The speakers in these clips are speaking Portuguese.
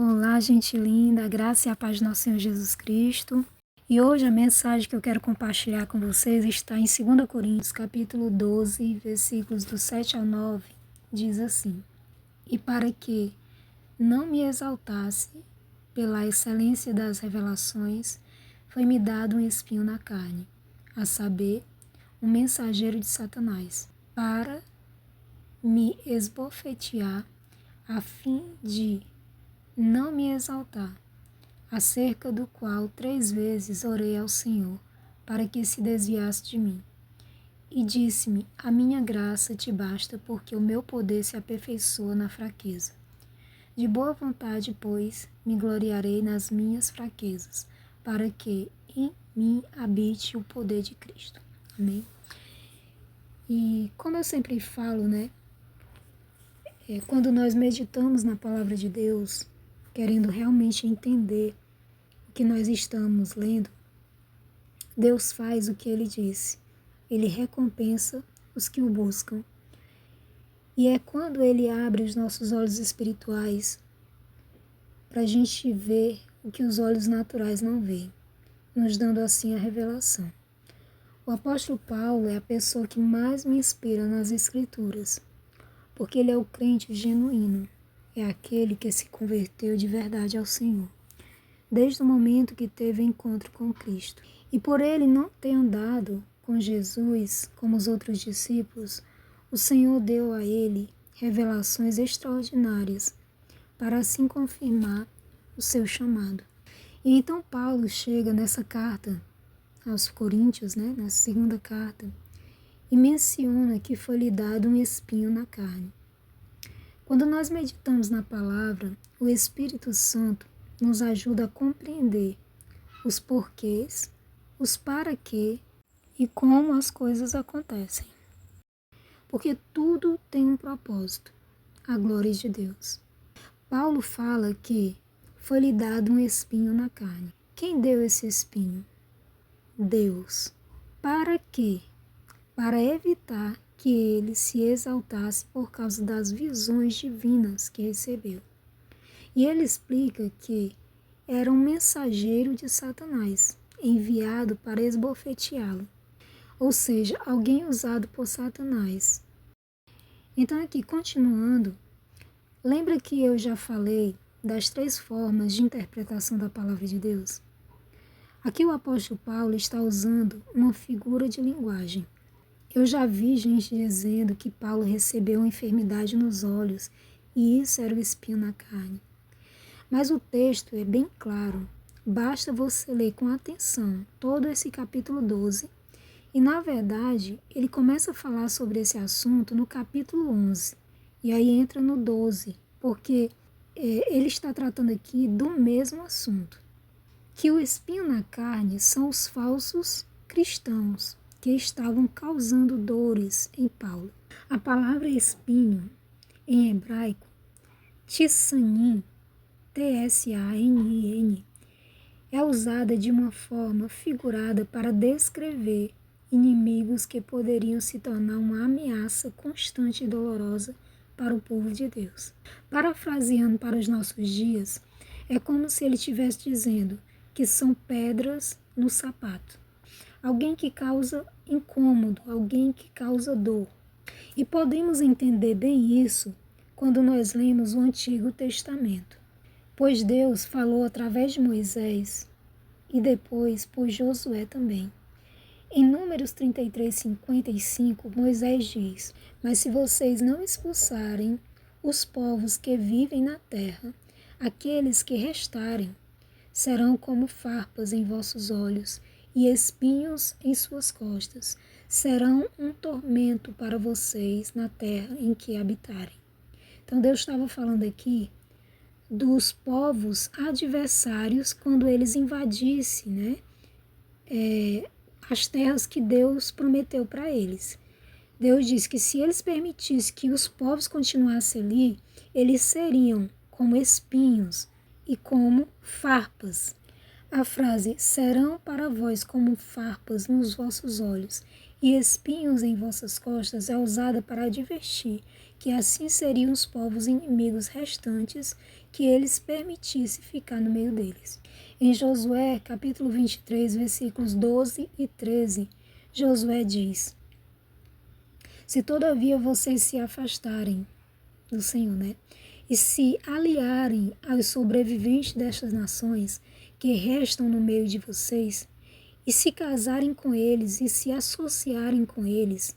Olá, gente linda, a graça e a paz do nosso Senhor Jesus Cristo. E hoje a mensagem que eu quero compartilhar com vocês está em 2 Coríntios, capítulo 12, versículos do 7 ao 9, diz assim: E para que não me exaltasse pela excelência das revelações, foi-me dado um espinho na carne, a saber, um mensageiro de Satanás, para me esbofetear, a fim de não me exaltar, acerca do qual 3 vezes orei ao Senhor, para que se desviasse de mim. E disse-me: a minha graça te basta, porque o meu poder se aperfeiçoa na fraqueza. De boa vontade, pois, me gloriarei nas minhas fraquezas, para que em mim habite o poder de Cristo. Amém? E como eu sempre falo, quando nós meditamos na palavra de Deus, querendo realmente entender o que nós estamos lendo, Deus faz o que Ele disse. Ele recompensa os que o buscam. E é quando Ele abre os nossos olhos espirituais para a gente ver o que os olhos naturais não veem, nos dando assim a revelação. O apóstolo Paulo é a pessoa que mais me inspira nas Escrituras, porque ele é o crente genuíno, é aquele que se converteu de verdade ao Senhor, desde o momento que teve encontro com Cristo. E por ele não ter andado com Jesus como os outros discípulos, o Senhor deu a ele revelações extraordinárias para assim confirmar o seu chamado. E então Paulo chega nessa carta aos Coríntios, nessa segunda carta, e menciona que foi-lhe dado um espinho na carne. Quando nós meditamos na palavra, o Espírito Santo nos ajuda a compreender os porquês, os para quê e como as coisas acontecem. Porque tudo tem um propósito, a glória de Deus. Paulo fala que foi-lhe dado um espinho na carne. Quem deu esse espinho? Deus. Para quê? Para evitar que ele se exaltasse por causa das visões divinas que recebeu. E ele explica que era um mensageiro de Satanás, enviado para esbofeteá-lo, ou seja, alguém usado por Satanás. Então aqui, continuando, lembra que eu já falei das 3 formas de interpretação da palavra de Deus? Aqui o apóstolo Paulo está usando uma figura de linguagem. Eu já vi gente dizendo que Paulo recebeu uma enfermidade nos olhos e isso era o espinho na carne. Mas o texto é bem claro, basta você ler com atenção todo esse capítulo 12 e, na verdade, ele começa a falar sobre esse assunto no capítulo 11 e aí entra no 12, porque ele está tratando aqui do mesmo assunto, que o espinho na carne são os falsos cristãos que estavam causando dores em Paulo. A palavra espinho, em hebraico, tsanin, T-S-A-N-I-N, é usada de uma forma figurada para descrever inimigos que poderiam se tornar uma ameaça constante e dolorosa para o povo de Deus. Parafraseando para os nossos dias, é como se ele estivesse dizendo que são pedras no sapato. Alguém que causa incômodo, alguém que causa dor. E podemos entender bem isso quando nós lemos o Antigo Testamento. Pois Deus falou através de Moisés e depois por Josué também. Em Números 33:55, Moisés diz: Mas se vocês não expulsarem os povos que vivem na terra, aqueles que restarem serão como farpas em vossos olhos e espinhos em suas costas. Serão um tormento para vocês na terra em que habitarem. Então Deus estava falando aqui dos povos adversários quando eles invadissem as terras que Deus prometeu para eles. Deus disse que se eles permitissem que os povos continuassem ali, eles seriam como espinhos e como farpas. A frase serão para vós como farpas nos vossos olhos e espinhos em vossas costas é usada para advertir que assim seriam os povos inimigos restantes que eles permitissem ficar no meio deles. Em Josué, capítulo 23, versículos 12 e 13, Josué diz: se todavia vocês se afastarem do Senhor, e se aliarem aos sobreviventes destas nações que restam no meio de vocês, e se casarem com eles e se associarem com eles,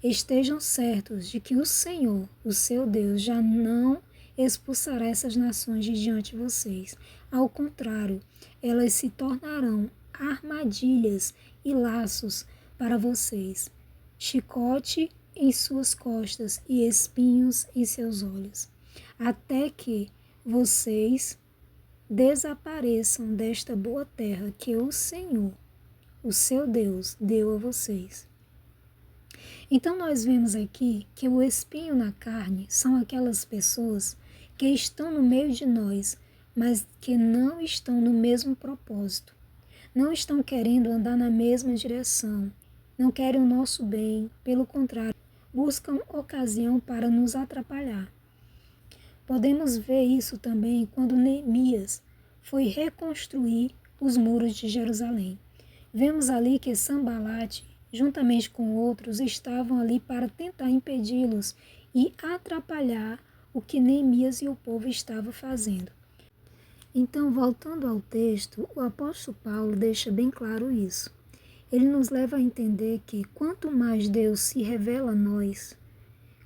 estejam certos de que o Senhor, o seu Deus, já não expulsará essas nações de diante de vocês. Ao contrário, elas se tornarão armadilhas e laços para vocês, chicote em suas costas e espinhos em seus olhos, até que vocês desapareçam desta boa terra que o Senhor, o seu Deus, deu a vocês. Então nós vemos aqui que o espinho na carne são aquelas pessoas que estão no meio de nós, mas que não estão no mesmo propósito, não estão querendo andar na mesma direção, não querem o nosso bem, pelo contrário, buscam ocasião para nos atrapalhar. Podemos ver isso também quando Neemias foi reconstruir os muros de Jerusalém. Vemos ali que Sambalate, juntamente com outros, estavam ali para tentar impedi-los e atrapalhar o que Neemias e o povo estavam fazendo. Então, voltando ao texto, o apóstolo Paulo deixa bem claro isso. Ele nos leva a entender que quanto mais Deus se revela a nós,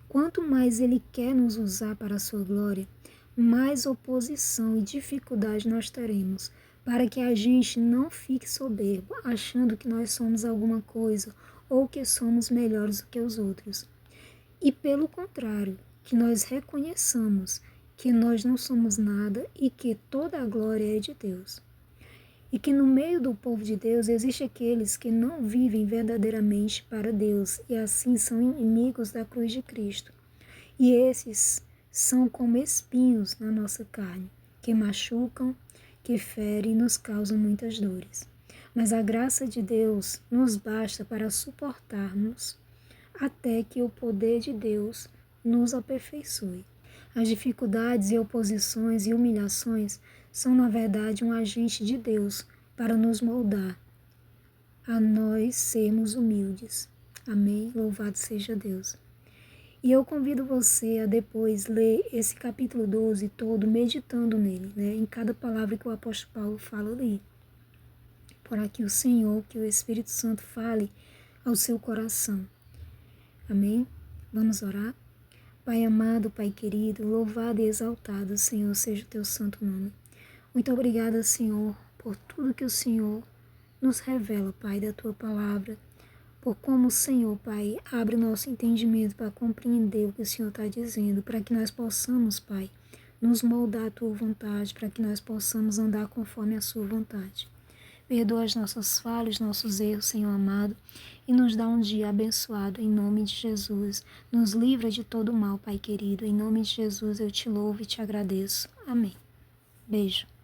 quanto mais Ele quer nos usar para a sua glória, mais oposição e dificuldade nós teremos, para que a gente não fique soberbo, achando que nós somos alguma coisa ou que somos melhores do que os outros. E pelo contrário, que nós reconheçamos que nós não somos nada e que toda a glória é de Deus. E que no meio do povo de Deus existe aqueles que não vivem verdadeiramente para Deus e assim são inimigos da cruz de Cristo. E esses são como espinhos na nossa carne, que machucam, que ferem e nos causam muitas dores. Mas a graça de Deus nos basta para suportarmos até que o poder de Deus nos aperfeiçoe. As dificuldades e oposições e humilhações são, na verdade, um agente de Deus para nos moldar, a nós sermos humildes. Amém? Louvado seja Deus. E eu convido você a depois ler esse capítulo 12 todo, meditando nele, em cada palavra que o apóstolo Paulo fala ali. Para que o Senhor, que o Espírito Santo fale ao seu coração. Amém? Vamos orar? Pai amado, Pai querido, louvado e exaltado, Senhor, seja o teu santo nome. Muito obrigada, Senhor, por tudo que o Senhor nos revela, Pai, da tua palavra, por como o Senhor, Pai, abre nosso entendimento para compreender o que o Senhor está dizendo, para que nós possamos, Pai, nos moldar à tua vontade, para que nós possamos andar conforme a sua vontade. Perdoa as nossas falhas, nossos erros, Senhor amado, e nos dá um dia abençoado, em nome de Jesus. Nos livra de todo mal, Pai querido. Em nome de Jesus eu te louvo e te agradeço. Amém. Beijo.